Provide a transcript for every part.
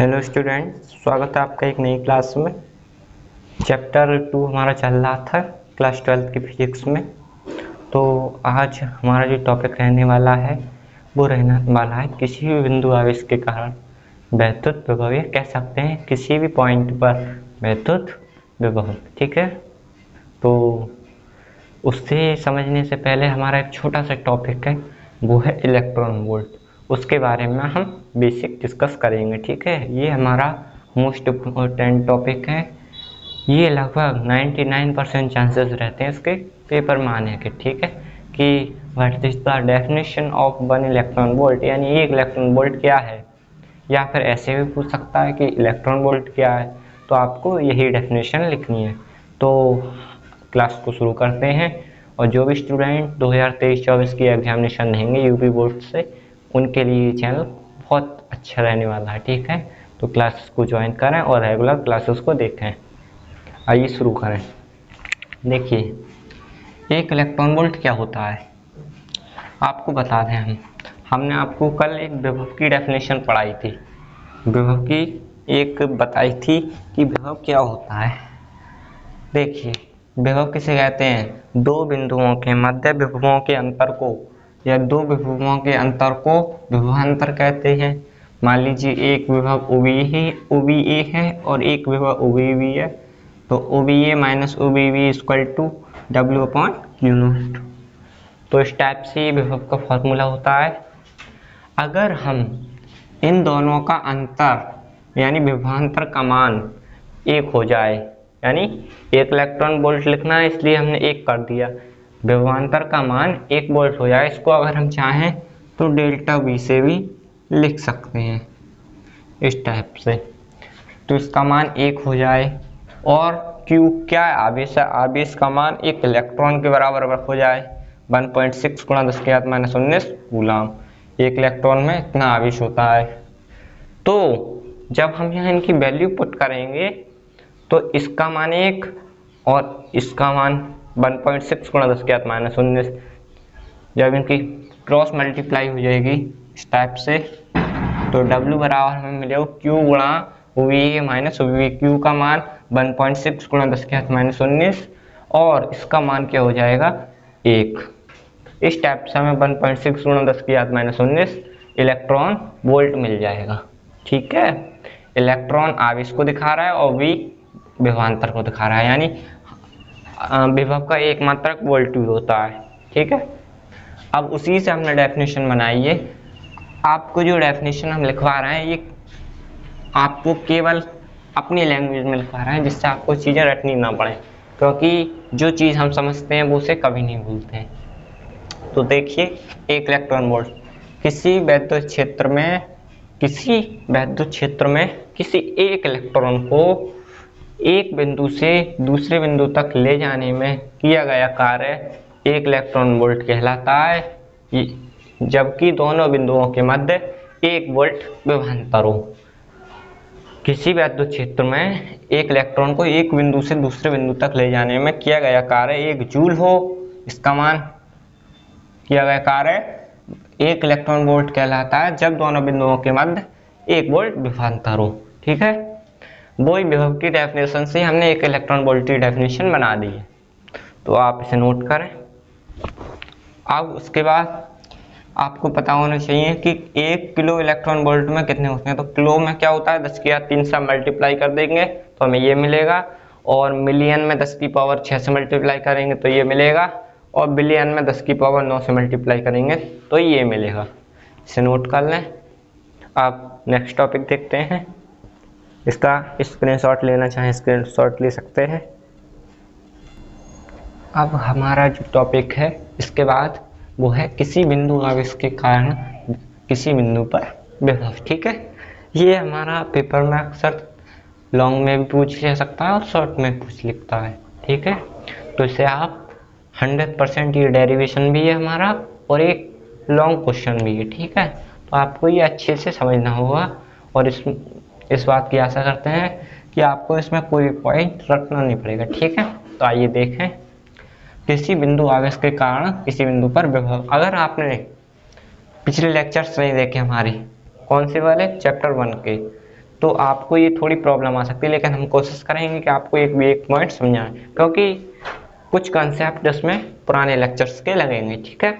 Hello student, स्वागत है आपका एक नई क्लास में। चैप्टर 2 हमारा चल रहा था क्लास 12 की फिजिक्स में। तो आज हमारा जो टॉपिक रहने वाला है वो रहने वाला है किसी भी बिंदु आवेश के कारण वैद्युत विभव, या कह सकते हैं किसी भी पॉइंट पर वैद्युत विभव। ठीक है, तो उससे समझने से पहले हमारा एक छोटा सा टॉपिक है, वो है इलेक्ट्रॉन वोल्ट। उसके बारे में हम बेसिक डिस्कस करेंगे। ठीक है, ये हमारा मोस्ट इम्पोर्टेंट टॉपिक है। ये लगभग 99% चांसेस रहते हैं इसके पेपर में आने के। ठीक है, कि what is the definition of one electron volt, यानी एक इलेक्ट्रॉन वोल्ट क्या है, या फिर ऐसे भी पूछ सकता है कि इलेक्ट्रॉन वोल्ट क्या है। तो आपको यही डेफिनेशन लिखनी है। तो क्लास को शुरू करते हैं। और जो भी स्टूडेंट 2023-24 की एग्जामिनेशन देंगे यूपी बोर्ड से, उनके लिए ये चैनल बहुत अच्छा रहने वाला है। ठीक है, तो क्लासेस को ज्वाइन करें और रेगुलर क्लासेस को देखें। आइए शुरू करें। देखिए, एक इलेक्ट्रॉन वोल्ट क्या होता है आपको बता दें। हमने आपको कल एक विभव की डेफिनेशन पढ़ाई थी, विभव की एक बताई थी कि विभव क्या होता है। देखिए, विभव किसे कहते हैं? दो बिंदुओं के मध्य विभवों के अंतर को, या दो विभवों के अंतर को विभवांतर कहते हैं। मान लीजिए एक विभव OBE है और एक विभव OBB है, तो OBA minus OBB equal to W/Q0। तो इस टाइप से विभव का फॉर्मूला होता है। अगर हम इन दोनों का अंतर यानी विभवांतर का मान एक हो जाए, यानी एक इलेक्ट्रॉन वोल्ट लिखना है इसलिए हमने एक कर दिया, विभवांतर का मान 1 वोल्ट हो जाए, इसको अगर हम चाहें तो डेल्टा V से भी लिख सकते हैं इस टाइप से। तो इसका मान 1 हो जाए और Q क्या है? आवेश है। आवेश का मान एक इलेक्ट्रॉन के बराबर हो जाए, 1.6 × 10⁻⁻19 कूलम। एक इलेक्ट्रॉन में इतना आवेश होता है। तो जब हम यहाँ इनकी वैल्यू पुट करेंगे तो इसका मान 1 और इसका मान 1.6 × 10⁻⁻19, जब इनकी क्रॉस मल्टीप्लाई हो जाएगी इस टाइप से, तो W बराबर हमें मिलेगा Q × OBA minus OBB। Q का मान 1.6 × 10⁻⁻19 और इसका मान क्या हो जाएगा? 1। इस टाइप से हमें 1.6 × 10⁻⁻19 इलेक्ट्रॉन वोल्ट मिल जाएगा। ठीक है, इलेक्ट्रॉन आवेश को दिखा रहा है और V विभवांतर को दिखा रहा है, यानी विभव का एक मात्रक वोल्ट होता है। ठीक है, अब उसी से हमने डेफिनेशन बनाई है। आपको जो डेफिनेशन हम लिखवा रहे हैं ये आपको केवल अपनी लैंग्वेज में लिखवा रहे हैं, जिससे आपको चीज़ें रटनी ना पड़े, क्योंकि जो चीज़ हम समझते हैं वो उसे कभी नहीं भूलते हैं। तो देखिए, एक इलेक्ट्रॉन वोल्ट किसी वैद्युत क्षेत्र में किसी एक इलेक्ट्रॉन को एक बिंदु से दूसरे बिंदु तक ले जाने में किया गया कार्य एक इलेक्ट्रॉन वोल्ट कहलाता है, जबकि दोनों बिंदुओं के मध्य 1 वोल्ट विभवांतर हो। किसी वैद्युत क्षेत्र में एक इलेक्ट्रॉन को एक बिंदु से दूसरे बिंदु तक ले जाने में किया गया कार्य 1 जूल हो, इसका मान किया गया कार्य 1 इलेक्ट्रॉन वोल्ट कहलाता है, जब दोनों बिंदुओं के मध्य 1 वोल्ट विभवांतर हो। ठीक है, वही विभव की डेफिनेशन से हमने एक इलेक्ट्रॉन वोल्ट की डेफिनेशन बना दी है, तो आप इसे नोट करें। अब उसके बाद आपको पता होना चाहिए कि 1 किलो इलेक्ट्रॉन वोल्ट में कितने होते हैं। तो किलो में क्या होता है, 10⁻³ से मल्टीप्लाई कर देंगे तो हमें ये मिलेगा, और मिलियन में 10⁻6 से मल्टीप्लाई करेंगे तो ये मिलेगा, और बिलियन में 10⁻9 से मल्टीप्लाई करेंगे तो ये मिलेगा। इसे नोट कर लें। अब नेक्स्ट टॉपिक देखते हैं। इसका स्क्रीनशॉट लेना चाहें स्क्रीनशॉट ले सकते हैं। अब हमारा जो टॉपिक है इसके बाद वो है किसी बिंदु आवेश के कारण किसी बिंदु पर विभव। ठीक है, ये हमारा पेपर में अक्सर लॉन्ग में भी पूछ ले सकता है और शॉर्ट में पूछ लिखता है। ठीक है, तो इसे आप 100% ये डेरिवेशन भी है हमारा और एक लॉन्ग क्वेश्चन भी है। ठीक है, तो आपको ये अच्छे से समझना होगा, और इस बात की आशा करते हैं कि आपको इसमें कोई पॉइंट रखना नहीं पड़ेगा। ठीक है, तो आइए देखें। किसी बिंदु आवेश के कारण किसी बिंदु पर विभव। अगर आपने पिछले लेक्चर्स नहीं देखे हमारी, कौन से वाले? चैप्टर 1 के, तो आपको ये थोड़ी प्रॉब्लम आ सकती है, लेकिन हम कोशिश करेंगे कि आपको एक भी एक पॉइंट समझाएं, क्योंकि कुछ कंसेप्ट इसमें पुराने लेक्चर्स के लगेंगे। ठीक है,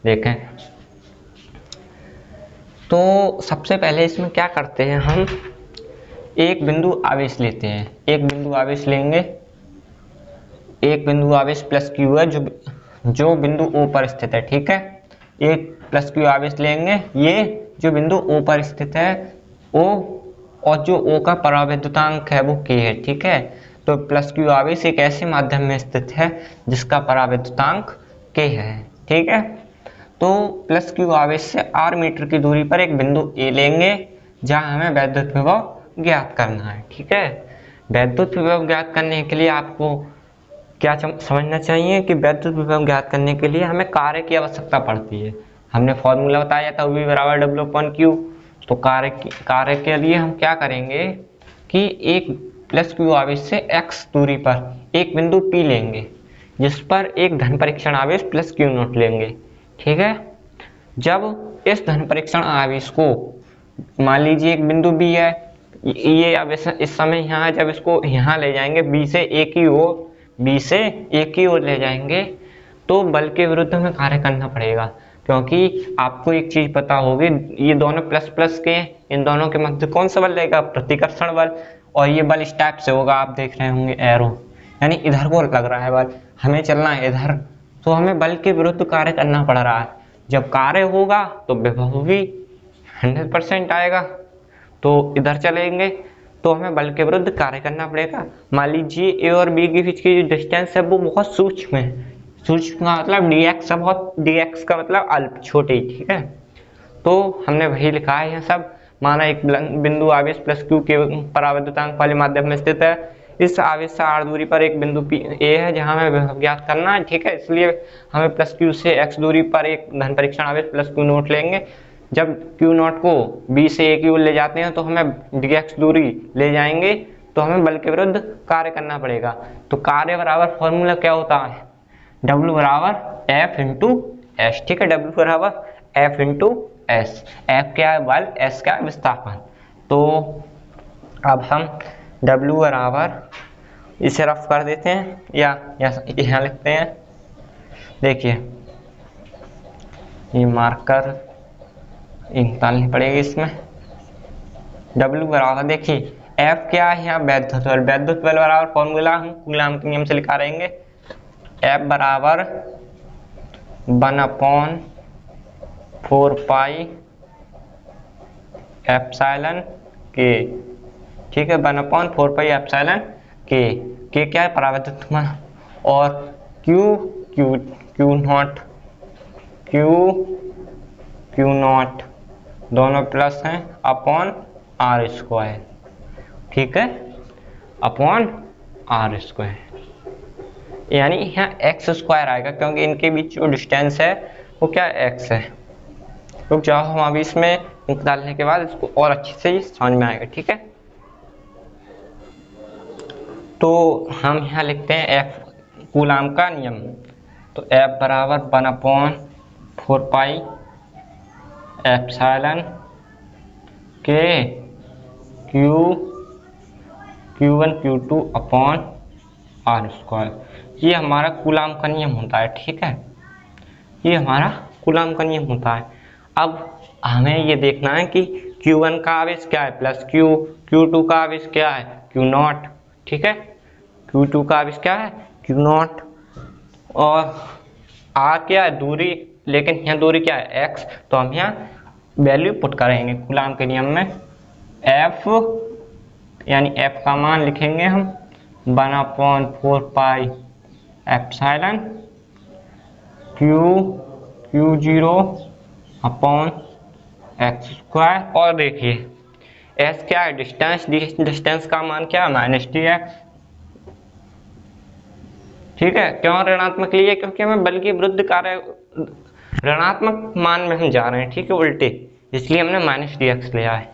देखें तो सबसे पहले इसमें क्या करते हैं, हम एक बिंदु आवेश लेते हैं, एक बिंदु आवेश लेंगे, एक बिंदु आवेश प्लस क्यू है जो बिंदु ओ पर स्थित है। ठीक है, एक प्लस क्यू आवेश लेंगे, ये जो बिंदु ओ पर स्थित है ओ, और जो ओ का परावैद्युतांक है वो के है। ठीक है, तो प्लस क्यू आवेश एक ऐसे माध्यम में स्थित है जिसका परावैद्युतांक के है। ठीक है, तो प्लस क्यू आवेश से r मीटर की दूरी पर एक बिंदु ए लेंगे जहां हमें वैद्युत विभव ज्ञात करना है। ठीक है, वैद्युत विभव ज्ञात करने के लिए आपको क्या समझना चाहिए कि वैद्युत विभव ज्ञात करने के लिए हमें कार्य की आवश्यकता पड़ती है। हमने फॉर्मूला बताया था V बराबर W अपॉन Q। तो कार्य के लिए हम क्या करेंगे कि एक प्लस क्यू आवेश से x दूरी पर एक बिंदु P लेंगे जिस पर एक धन परीक्षण आवेश प्लस क्यू नॉट लेंगे। ठीक है, जब इस धन परीक्षण आवेश को मान लीजिए एक बिंदु B है, ये आवेश इस समय यहाँ है, जब इसको यहाँ ले जाएंगे B से एक ही ओर ले जाएंगे तो बल के विरुद्ध हमें कार्य करना पड़ेगा, क्योंकि आपको एक चीज पता होगी, ये दोनों प्लस प्लस के, इन दोनों के मध्य कौन सा बल रहेगा, प्रतिकर्षण बल। और ये बल इस टाइप से होगा, आप देख रहे होंगे एरो, यानी इधर को लग रहा है बल, हमें चलना है इधर, तो हमें बल के विरुद्ध कार्य करना पड़ रहा है। जब कार्य होगा तो विभव भी 100% आएगा, तो इधर चलेंगे तो हमें बल के विरुद्ध कार्य करना पड़ेगा। मान लीजिए ए और बी के बीच की जो डिस्टेंस है वो बहुत सूक्ष्म है, सूक्ष्म का मतलब dx है, बहुत dx का मतलब अल्प, छोटे। ठीक है, तो हमने वही लिखा है यहाँ सब। माना एक बिंदु आवेश प्लस क्यू के परावैद्युतांक वाले माध्यम में स्थित है, इस आवेश से r दूरी पर एक बिंदु ए है जहां हमें विभव ज्ञात करना है। ठीक है, इसलिए हमें प्लस क्यू से x दूरी पर एक धन परीक्षण आवेश प्लस क्यू नोट लेंगे। जब क्यू नॉट को b से a की ओर ले जाते हैं तो हमें dx दूरी ले जाएंगे, तो हमें बल के विरुद्ध कार्य करना पड़ेगा। तो कार्य बराबर फॉर्मूला क्या होता है, W बराबर F इंटू एस। ठीक है, W बराबर F इंटू एस। F क्या है बल, S क्या है विस्थापन। तो अब हम W बराबर इसे रफ कर देते हैं या यहाँ लिखते हैं। देखिए ये मार्कर निकालनी पड़ेगी इसमें। W बराबर देखिए F क्या है, यहाँ वैद्युत बल, वैद्युत बल बराबर फॉर्मूला हम कूलाम के नियम से लिखा रहेंगे, F बराबर 1/4 पाई एप्सिलॉन के। ठीक है, 1/4 पाई एप्सिलॉन के क्या है परावैद्युत मान, और क्यू नॉट दोनों प्लस हैं अपॉन आर स्क्वायर। ठीक है, अपॉन आर स्क्वायर, यानी यहाँ एक्स स्क्वायर आएगा, क्योंकि इनके बीच जो डिस्टेंस है वो क्या एक्स है। रुक जाओ, हम अभी इसमें निकालने के बाद इसको और अच्छे से समझ में आएगा। ठीक है, तो हम यहाँ लिखते हैं एफ कूलाम का नियम, तो एफ बराबर 1/4 पाई एप्सिलॉन के Q1 Q2 upon are square. ये हमारा कूलाम का नियम होता है। ठीक है, ये हमारा कूलाम का नियम होता है। अब हमें ये देखना है कि Q1 का आवेश क्या है प्लस Q, Q2 का आवेश क्या है Q नॉट। ठीक है, Q2 का आवेश क्या है Q नॉट, और R क्या है दूरी, लेकिन यहाँ दूरी क्या है x, तो हम यहाँ वैल्यू पुट करेंगे कूलाम के नियम में। F यानी F का मान लिखेंगे हम 1/4 pi epsilon Q0 upon x square. और देखिए S क्या है डिस्टेंस, डिस्टेंस का मान क्या है -dx। ठीक है, क्यों ऋणात्मक लिए, क्योंकि हमें बल के विरुद्ध कार्य ऋणात्मक मान में हम जा रहे हैं। ठीक है, उल्टे, इसलिए हमने -dx लिया है।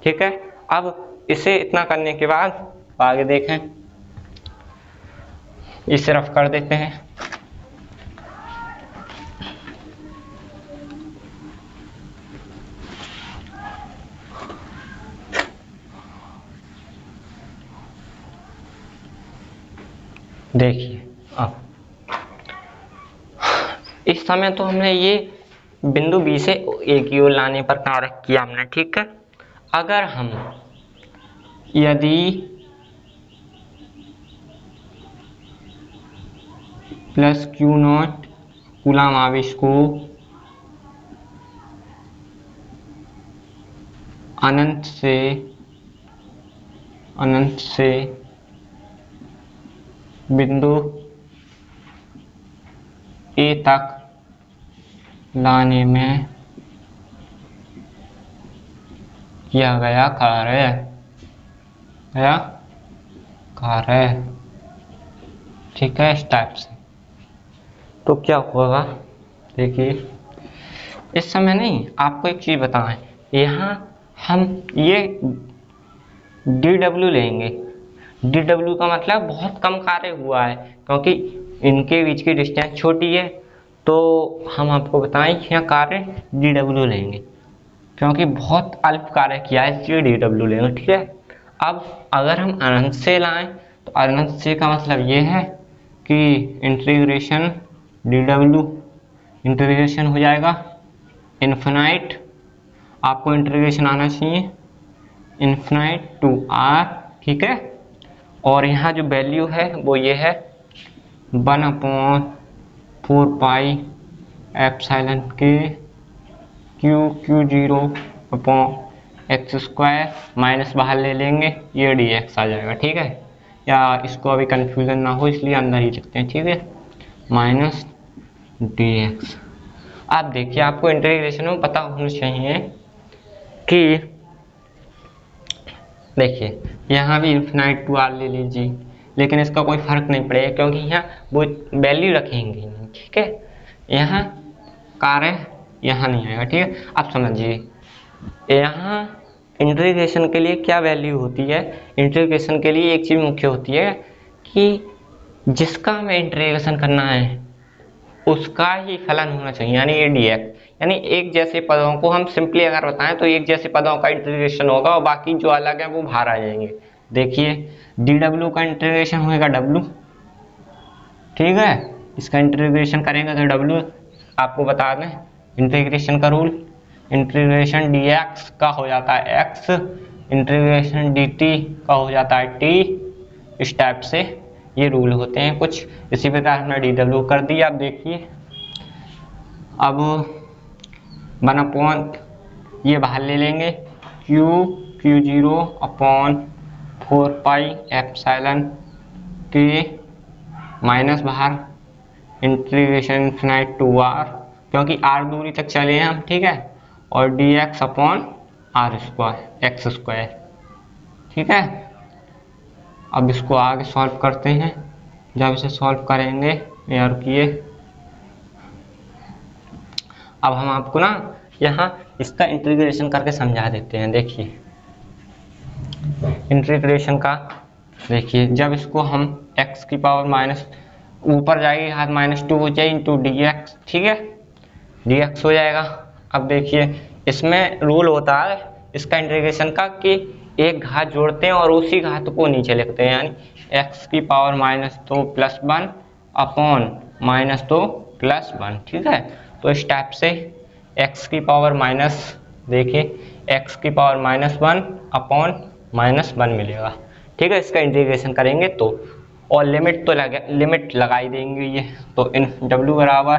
ठीक है, अब इसे इतना करने के बाद आगे देखें, इसे रफ कर देते हैं। देखिए अब इस समय तो हमने ये बिंदु बी से ए की ओर लाने पर कार्य किया हमने, ठीक है। अगर हम यदि प्लस क्यू नॉट कूलम आवेश को अनंत से बिंदु ए तक लाने में किया गया कार्य, ठीक है, इस टाइप से, तो क्या होगा। देखिए इस समय नहीं, आपको एक चीज बताएं, यहाँ हम ये dw लेंगे। dw का मतलब बहुत कम कार्य हुआ है, क्योंकि इनके बीच की डिस्टेंस छोटी है, तो हम आपको बताएं यहाँ कार्य dw लेंगे, क्योंकि बहुत अल्प कार्य किया है इसलिए dw लेंगे, ठीक है। अब अगर हम अनंत से लाएं तो अनंत से का मतलब ये है कि इंटीग्रेशन dw इंटीग्रेशन हो जाएगा इन्फिनाइट, आपको इंटीग्रेशन आना चाहिए इन्फिनाइट टू r, ठीक है। और यहाँ जो वैल्यू है वो ये है 1/4 पाई एप्सिलॉन के Q0 upon x square, minus बाहर ले लेंगे, ये dx आ जाएगा, ठीक है। या इसको अभी कंफ्यूजन ना हो इसलिए अंदर ही लिखते हैं, ठीक है, माइनस dx। आप देखिए आपको इंटीग्रेशन में पता होना चाहिए कि देखिए यहाँ भी इन्फिनाइट टू r ले लीजिए, लेकिन इसका कोई फर्क नहीं पड़ेगा क्योंकि यहाँ वो वैल्यू रखेंगे नहीं, ठीक है। यहाँ कार्य यहाँ नहीं आएगा, ठीक है। आप समझिए यहाँ इंटीग्रेशन के लिए क्या वैल्यू होती है। इंटीग्रेशन के लिए एक चीज़ मुख्य होती है कि जिसका हमें इंटीग्रेशन करना है उसका ही फलन होना चाहिए, यानी ये dx, यानी एक जैसे पदों को हम सिंपली अगर बताएं तो एक जैसे पदों का इंटीग्रेशन होगा और बाकी जो अलग है वो बाहर आ जाएंगे। देखिए dw का इंटीग्रेशन होगा w, ठीक है, इसका इंटीग्रेशन करेंगे तो w, आपको बता दें इंटीग्रेशन का रूल, इंटीग्रेशन dx का हो जाता है x, इंटीग्रेशन dt का हो जाता है t, इस टाइप से ये रूल होते हैं कुछ। इसी प्रकार हमने dw कर दिया। आप देखिए अब 1/, ये बाहर ले लेंगे Q0 अपॉन 4 पाई एप्सिलॉन के, माइनस बाहर इंटीग्रेशन इन्फिनाइट टू r, क्योंकि r दूरी तक चले हैं हम, ठीक है, और dx upon r square x square, ठीक है। अब इसको आगे सॉल्व करते हैं। जब इसे सॉल्व करेंगे यार किए, अब हम आपको ना यहाँ इसका इंटीग्रेशन करके समझा देते हैं। देखिए इंटीग्रेशन का, देखिए जब इसको हम x की पावर माइनस ऊपर जाएगी हाथ -2 हो जाए इंटू dx, ठीक है, dx हो जाएगा। अब देखिए इसमें रूल होता है इसका इंटीग्रेशन का कि एक घात जोड़ते हैं और उसी घात को नीचे लिखते हैं, यानी x की पावर -2 + 1 अपॉन -2 + 1, ठीक है। तो इस टाइप से x की पावर माइनस, देखिए x की पावर -1 अपॉन -1 मिलेगा, ठीक है। इसका इंटीग्रेशन करेंगे तो, और लिमिट तो लिमिट लगा ही देंगे ये, तो इन w बराबर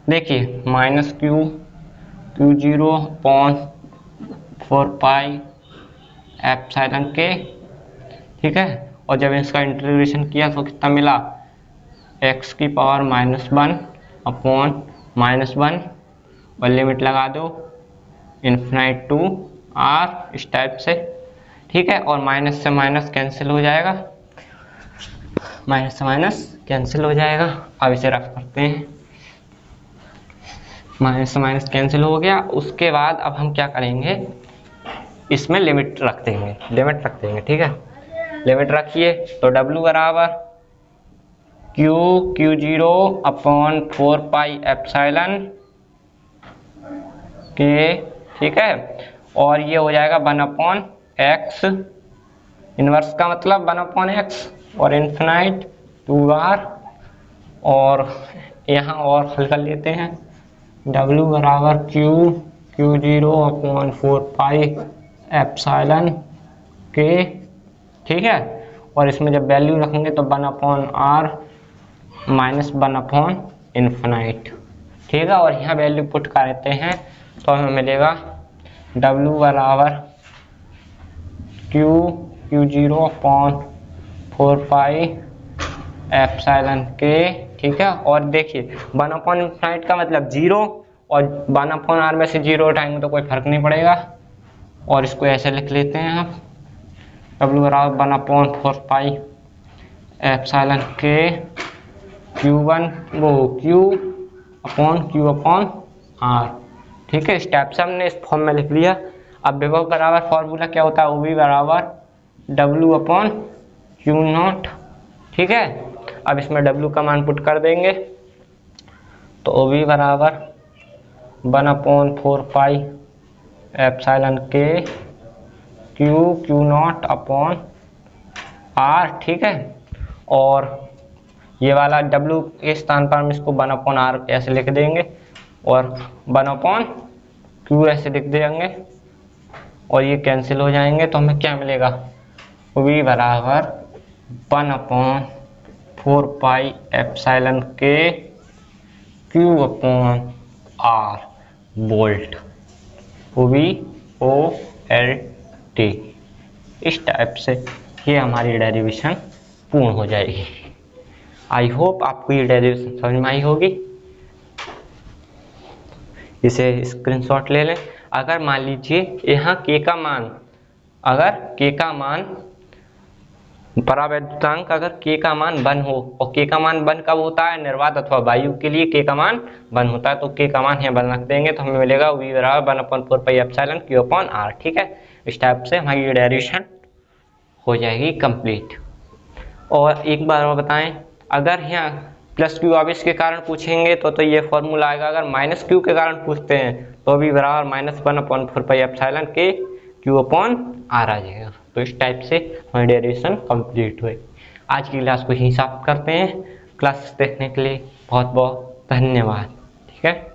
देखिए -Q0 अपॉन 4 पाई एप्सिलॉन के, ठीक है। और जब इसका इंटीग्रेशन किया तो कितना मिला, x की पावर -1 अपॉन -1, और लिमिट लगा दो इन्फिनाइट टू r, इस टाइप से, ठीक है। और माइनस से माइनस कैंसिल हो जाएगा, माइनस से माइनस कैंसिल हो जाएगा। अब इसे रफ करते हैं, माइनस से माइनस कैंसिल हो गया। उसके बाद अब हम क्या करेंगे, इसमें लिमिट रख देंगे, ठीक है। लिमिट रखिए तो w बराबर Q0 अपॉन 4 पाई एप्सिलॉन के, ठीक है। और ये हो जाएगा 1/x, इनवर्स का मतलब 1/x, और इन्फिनाइट 2r, और यहाँ और हल कर लेते हैं। W बराबर Q0/4πε ठीक है। और इसमें जब वैल्यू रखेंगे तो 1/r माइनस 1/∞, ठीक है। और यहाँ वैल्यू पुट करते हैं तो हमें मिलेगा W बराबर Q0/4πε, ठीक है। और देखिए 1/∞ का मतलब 0, और 1/r में से 0 उठाएंगे तो कोई फर्क नहीं पड़ेगा। और इसको ऐसे लिख लेते हैं आप, W बराबर 1/4πε Q1 वो Q/Q/r, ठीक है। इस टाइप से हमने इस फॉर्म में लिख लिया। अब विभव बराबर फॉर्मूला क्या होता है, OV बराबर W/Q0, ठीक है। अब इसमें W का मान पुट कर देंगे तो OV बराबर 1/4πε Q0/r, ठीक है। और ये वाला W के स्थान पर हम इसको 1/r ऐसे लिख देंगे, और 1/Q ऐसे लिख देंगे, और ये कैंसिल हो जाएंगे तो हमें क्या मिलेगा, V बराबर 1/4πε Q/r वोल्ट, VOLT। इस टाइप से ये हमारी डेरिवेशन पूर्ण हो जाएगी। आई होप आपको ये डेरिवेशन समझ में आई होगी। इसे स्क्रीनशॉट ले लें। अगर मान लीजिए यहाँ K का मान, अगर K का मान परावैद्युतांक अगर K का मान 1 हो, और K का मान 1 कब होता है, निर्वात अथवा वायु के लिए K का मान 1 होता है, तो K का मान यहाँ 1 रख देंगे तो हमें मिलेगा V बराबर 1/4πε Q/r, ठीक है। इस टाइप से हमारी ये डेरिवेशन हो जाएगी कंप्लीट। और एक बार और बताएं, अगर यहाँ +Q आवेश के कारण पूछेंगे तो ये फॉर्मूला आएगा। अगर -Q के कारण पूछते हैं तो V बराबर -1/4πε Q/r आ जाएगा। तो इस टाइप से हमारी डेरिवेशन कंप्लीट हुई। आज की क्लास को यहीं समाप्त करते हैं। क्लास देखने के लिए बहुत बहुत धन्यवाद, ठीक है।